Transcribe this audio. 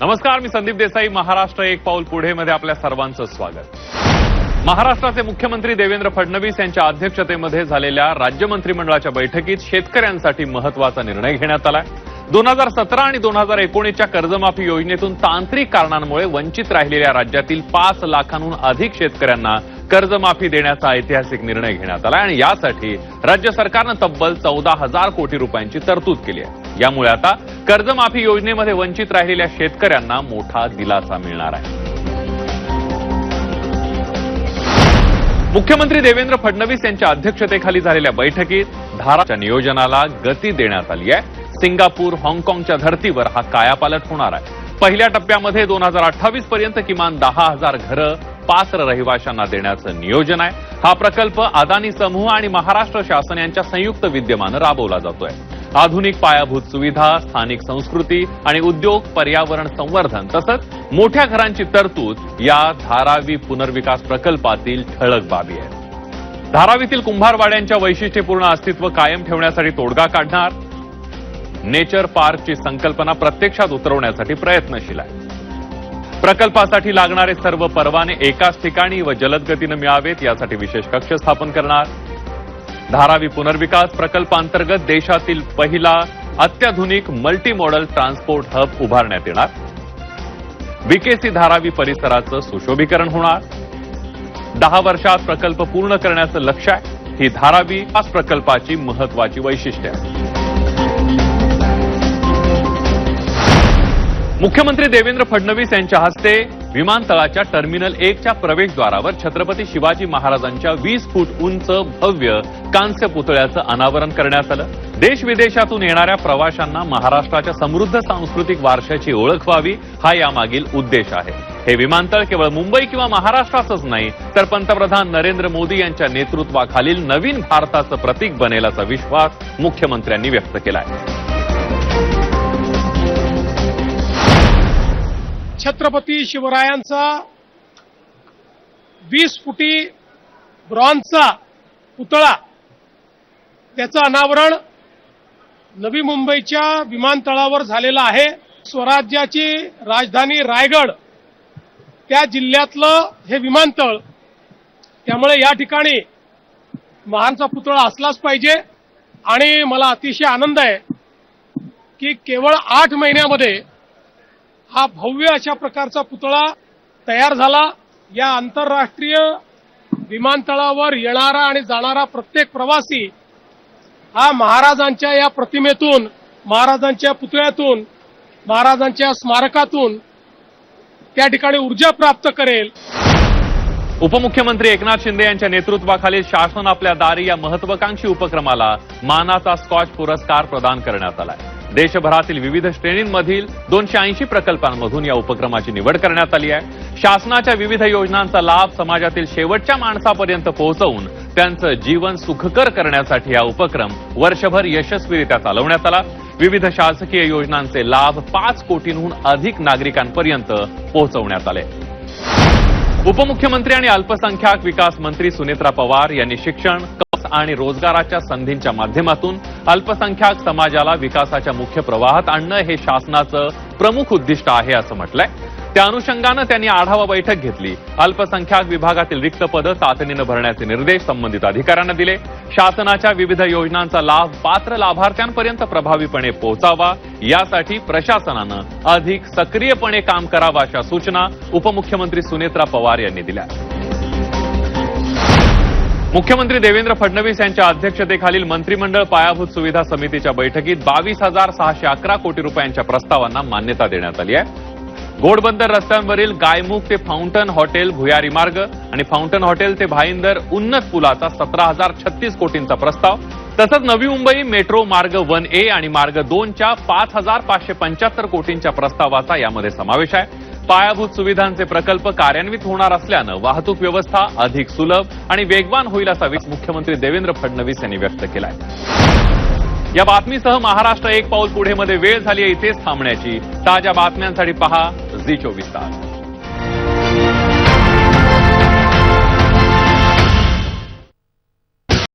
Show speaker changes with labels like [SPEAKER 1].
[SPEAKER 1] नमस्कार, मी संदीप देसाई. महाराष्ट्र एक पाऊल पुढे मध्ये आपल्या सर्वांचं स्वागत. महाराष्ट्राचे मुख्यमंत्री देवेंद्र फडणवीस यांच्या अध्यक्षतेमध्ये झालेल्या राज्य मंत्रिमंडळाच्या बैठकीत शेतकऱ्यांसाठी महत्त्वाचा निर्णय घेण्यात आलाय. 2017 आणि 2019च्या कर्जमाफी योजनेतून तांत्रिक कारणांमुळे वंचित राहिलेल्या राज्यातील 5 लाखांहून अधिक शेतकऱ्यांना कर्जमाफी देण्याचा ऐतिहासिक निर्णय घेण्यात आला आणि यासाठी राज्य सरकारनं तब्बल 14,000 कोटी रुपयांची तरतूद केली आहे. यामुळे आता कर्जमाफी योजनेमध्ये वंचित राहिलेल्या शेतकऱ्यांना मोठा दिलासा मिळणार आहे. मुख्यमंत्री देवेंद्र फडणवीस यांच्या अध्यक्षतेखाली झालेल्या बैठकीत धाराच्या नियोजनाला गती देण्यात आली आहे. सिंगापूर, हाँगकाँगच्या धर्तीवर हा कायापालट होणार आहे. पहिल्या टप्प्यामध्ये 2028 पर्यंत किमान 10,000 घरं पात्र रहिवाशांना देण्याचं नियोजन आहे. हा प्रकल्प अदानी समूह आणि महाराष्ट्र शासन यांच्या संयुक्त विद्यमानं राबवला जातोय. आधुनिक पायाभूत सुविधा, स्थानिक संस्कृती आणि उद्योग, पर्यावरण संवर्धन तसंच मोठ्या घरांची तरतूद या धारावी पुनर्विकास प्रकल्पातील ठळक बाबी आहेत. धारावीतील कुंभारवाड्यांच्या वैशिष्ट्यपूर्ण अस्तित्व कायम ठेवण्यासाठी तोडगा काढणार नेचर पार्कची संकल्पना प्रत्यक्षात उतरवण्यासाठी प्रयत्नशील आहे. प्रकल्पासाठी लागणारे सर्व परवाने एकाच ठिकाणी व जलद गतीनं मिळावेत यासाठी विशेष कक्ष स्थापन करणार. धारावी पुनर्विकास प्रकल्पांतर्गत देशातील पहिला अत्याधुनिक मल्टी मॉडल ट्रान्सपोर्ट हब उभारण्यात येणार. बीकेसी धारावी परिसराचं सुशोभीकरण होणार. 10 वर्षात प्रकल्प पूर्ण करण्याचं लक्ष्य आहे. ही धारावी प्रकल्पाची महत्वाची वैशिष्ट्ये आहे. मुख्यमंत्री देवेंद्र फडणवीस यांच्या हस्ते विमानतळाच्या टर्मिनल 1च्या प्रवेशद्वारावर छत्रपती शिवाजी महाराजांच्या 20 फूट उंच भव्य कांस्य पुतळ्याचं अनावरण करण्यात आलं. देश विदेशातून येणाऱ्या प्रवाशांना महाराष्ट्राच्या समृद्ध सांस्कृतिक वारशाची ओळख व्हावी हा यामागील उद्देश आहे. हे विमानतळ केवळ मुंबई किंवा महाराष्ट्राचंच नाही तर पंतप्रधान नरेंद्र मोदी यांच्या नेतृत्वाखालील नवीन भारताचं प्रतीक बनेल असा विश्वास मुख्यमंत्र्यांनी व्यक्त केला आहे.
[SPEAKER 2] छत्रपती शिवरायांचा 20 फुटी ब्रॉन्झचा पुतळा त्याचं अनावरण नवी मुंबईच्या विमानतळावर झालेलं आहे. स्वराज्याची राजधानी रायगड त्या जिल्ह्यातलं हे विमानतळ, त्यामुळे या ठिकाणी महाराजांचा पुतळा असलाच पाहिजे. आणि मला अतिशय आनंद आहे की केवळ 8 महिन्यामध्ये हा भव्य अशा प्रकारचा पुतळा तयार झाला. या आंतरराष्ट्रीय विमानतळावर येणारा आणि जाणारा प्रत्येक प्रवासी हा महाराजांच्या या प्रतिमेतून, महाराजांच्या पुतळ्यातून, महाराजांच्या स्मारकातून त्या ठिकाणी ऊर्जा प्राप्त करेल.
[SPEAKER 1] उपमुख्यमंत्री एकनाथ शिंदे यांच्या नेतृत्वाखालील शासन आपल्या दारी या महत्वाकांक्षी उपक्रमाला मानाचा स्कॉच पुरस्कार प्रदान करण्यात आलाय. देशभरातील विविध श्रेणींमधील 280 प्रकल्पांमधून या उपक्रमाची निवड करण्यात आली आहे. शासनाच्या विविध योजनांचा लाभ समाजातील शेवटच्या माणसापर्यंत पोहोचवून त्यांचं जीवन सुखकर करण्यासाठी हा उपक्रम वर्षभर यशस्वीरित्या चालवण्यात आला. विविध शासकीय योजनांचे लाभ 5 कोटींहून अधिक नागरिकांपर्यंत पोहोचवण्यात आले. उपमुख्यमंत्री आणि अल्पसंख्याक विकास मंत्री सुनेत्रा पवार यांनी शिक्षण आणि रोजगाराच्या संधींच्या माध्यमातून अल्पसंख्याक समाजाला विकासाच्या मुख्य प्रवाहात आणणं हे शासनाचं प्रमुख उद्दिष्ट आहे असं म्हटलंय. त्या अनुषंगानं त्यांनी आढावा बैठक घेतली. अल्पसंख्याक विभागातील रिक्त पदं तातडीनं भरण्याचे निर्देश संबंधित अधिकाऱ्यांना दिले. शासनाच्या विविध योजनांचा लाभ पात्र लाभार्थ्यांपर्यंत प्रभावीपणे पोहोचावा यासाठी प्रशासनानं अधिक सक्रियपणे काम करावं अशा सूचना उपमुख्यमंत्री सुनेत्रा पवार यांनी दिल्या. मुख्यमंत्री देवेंद्र फडणवीस यांच्या अध्यक्षतेखालील मंत्रिमंडळ पायाभूत सुविधा समितीच्या बैठकीत 22,611 कोटी रुपयांच्या प्रस्तावांना मान्यता देण्यात आली आहे. घोडबंदर रस्त्यांवरील गायमुख ते फाउंटन हॉटेल भुयारी मार्ग आणि फाउंटन हॉटेल ते भाईंदर उन्नत पुलाचा 17,036 कोटींचा प्रस्ताव, तसंच नवी मुंबई मेट्रो मार्ग 1A आणि मार्ग 2च्या 5,575 कोटींच्या प्रस्तावाचा यामध्ये समावेश आहे. पायाभूत सुविधांचे प्रकल्प कार्यान्वित होणार असल्यानं वाहतूक व्यवस्था अधिक सुलभ आणि वेगवान होईल असा विश्वास मुख्यमंत्री देवेंद्र फडणवीस यांनी व्यक्त केलाय. या बातमीसह महाराष्ट्र एक पाऊल पुढे मध्ये वेळ झाली आहे इथेच थांबण्याची. ताज्या बातम्यांसाठी पहा झी 24 तास.